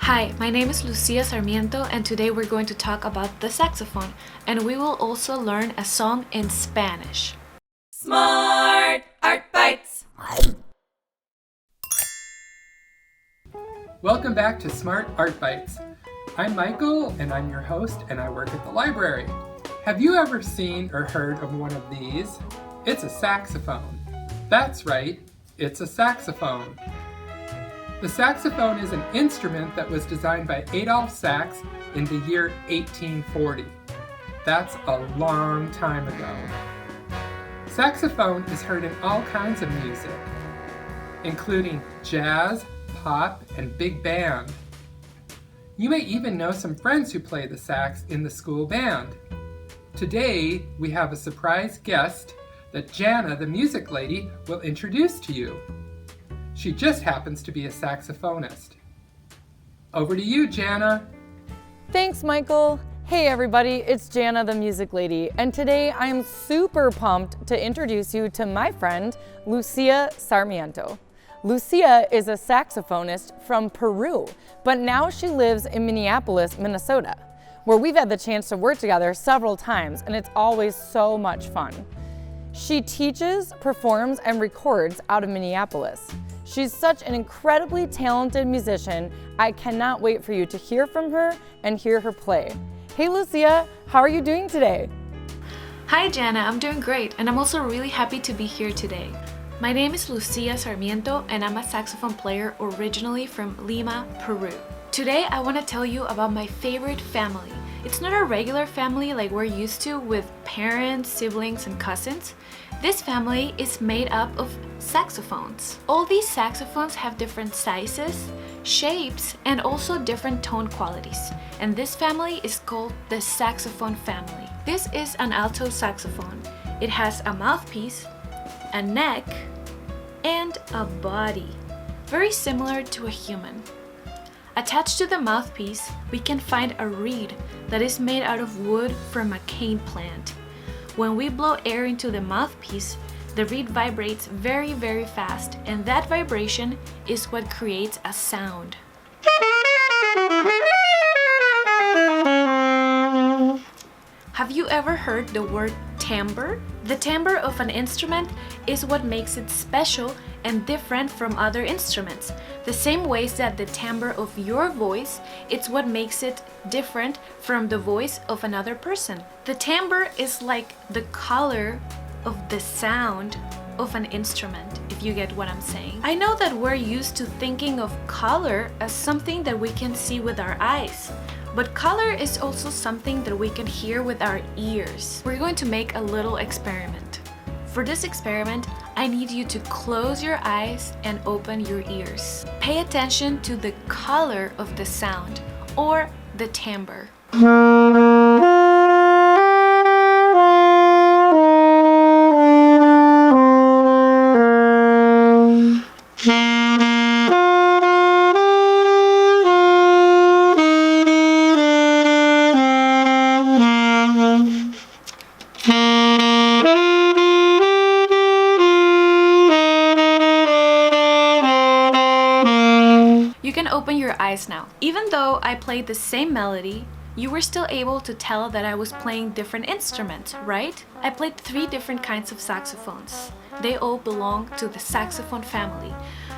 Hi, my name is Lucia Sarmiento and today we're going to talk about the saxophone and we will also learn a song in Spanish. Smart Art Bites! Welcome back to Smart Art Bites. I'm Michael and I'm your host and I work at the library. Have you ever seen or heard of one of these? It's a saxophone. That's right, it's a saxophone. The saxophone is an instrument that was designed by Adolph Sax in the year 1840. That's a long time ago. Saxophone is heard in all kinds of music, including jazz, pop, and big band. You may even know some friends who play the sax in the school band. Today, we have a surprise guest that Jana, the music lady, will introduce to you. She just happens to be a saxophonist. Over to you, Jana. Thanks, Michael. Hey everybody, it's Jana, the music lady, and today I am super pumped to introduce you to my friend, Lucia Sarmiento. Lucia is a saxophonist from Peru, but now she lives in Minneapolis, Minnesota, where we've had the chance to work together several times, and it's always so much fun. She teaches, performs, and records out of Minneapolis. She's such an incredibly talented musician. I cannot wait for you to hear from her and hear her play. Hey Lucia, how are you doing today? Hi Jana, I'm doing great and I'm also really happy to be here today. My name is Lucia Sarmiento and I'm a saxophone player originally from Lima, Peru. Today I want to tell you about my favorite family. It's not a regular family like we're used to with parents, siblings, and cousins. This family is made up of saxophones. All these saxophones have different sizes, shapes, and also different tone qualities. And this family is called the saxophone family. This is an alto saxophone. It has a mouthpiece, a neck, and a body, very similar to a human. Attached to the mouthpiece, we can find a reed that is made out of wood from a cane plant. When we blow air into the mouthpiece, the reed vibrates very, very fast, and that vibration is what creates a sound. Have you ever heard the word timbre? The timbre of an instrument is what makes it special and different from other instruments. The same ways that the timbre of your voice, it's what makes it different from the voice of another person. The timbre is like the color of the sound of an instrument, if you get what I'm saying. I know that we're used to thinking of color as something that we can see with our eyes. But color is also something that we can hear with our ears. We're going to make a little experiment. For this experiment, I need you to close your eyes and open your ears. Pay attention to the color of the sound, or the timbre. You can open your eyes now. Even though I played the same melody, you were still able to tell that I was playing different instruments, right? I played 3 different kinds of saxophones. They all belong to the saxophone family.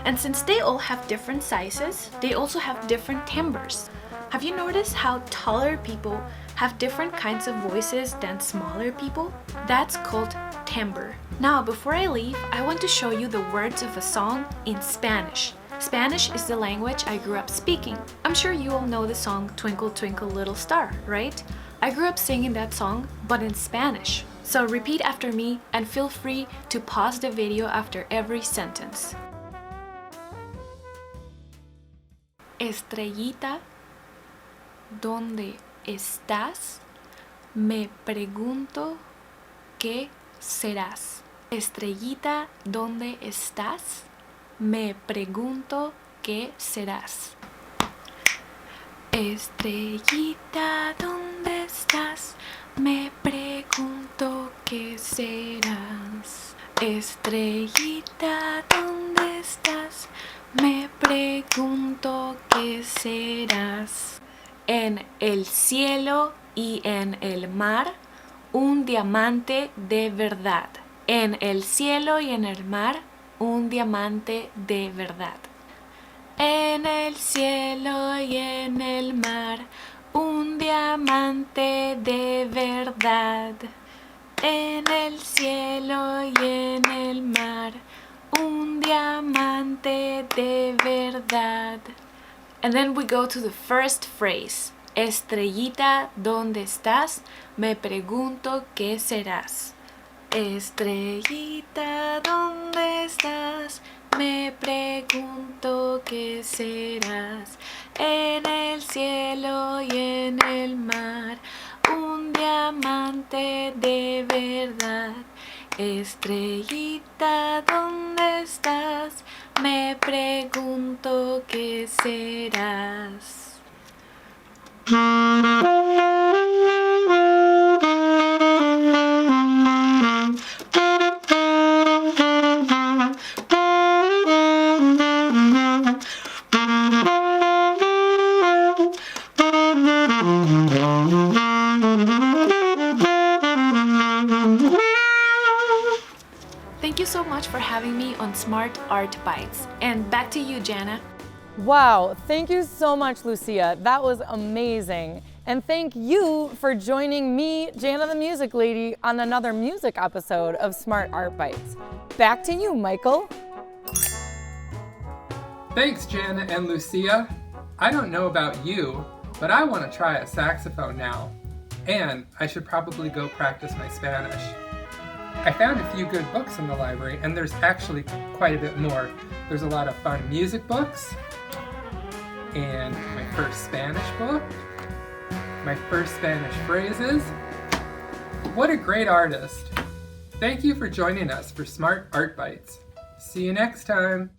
And since they all have different sizes, they also have different timbres. Have you noticed how taller people have different kinds of voices than smaller people? That's called timbre. Now, before I leave, I want to show you the words of a song in Spanish. Spanish is the language I grew up speaking. I'm sure you all know the song Twinkle Twinkle Little Star, right? I grew up singing that song, but in Spanish. So repeat after me and feel free to pause the video after every sentence. Estrellita, ¿dónde estás? Me pregunto qué serás. Estrellita, ¿dónde estás? Me pregunto qué serás. Estrellita, ¿dónde estás? Me pregunto qué serás. Estrellita, ¿dónde estás? Me pregunto qué serás. En el cielo y en el mar, un diamante de verdad. En el cielo y en el mar, un diamante de verdad. En el cielo y en el mar, un diamante de verdad. En el cielo y en el mar, un diamante de verdad. And then we go to the first phrase. Estrellita, ¿dónde estás? Me pregunto qué serás. Estrellita, ¿dónde estás? Me pregunto qué serás. En el cielo y en el mar, un diamante de verdad. Estrellita, ¿dónde estás? Me pregunto qué serás. Thank you so much for having me on Smart Art Bites. And back to you, Jana. Wow, thank you so much, Lucia. That was amazing. And thank you for joining me, Jana the Music Lady, on another music episode of Smart Art Bites. Back to you, Michael. Thanks, Jana and Lucia. I don't know about you, but I want to try a saxophone now. And I should probably go practice my Spanish. I found a few good books in the library, and there's actually quite a bit more. There's a lot of fun music books, and my first Spanish book, my first Spanish phrases. What a great artist. Thank you for joining us for Smart Art Bites. See you next time.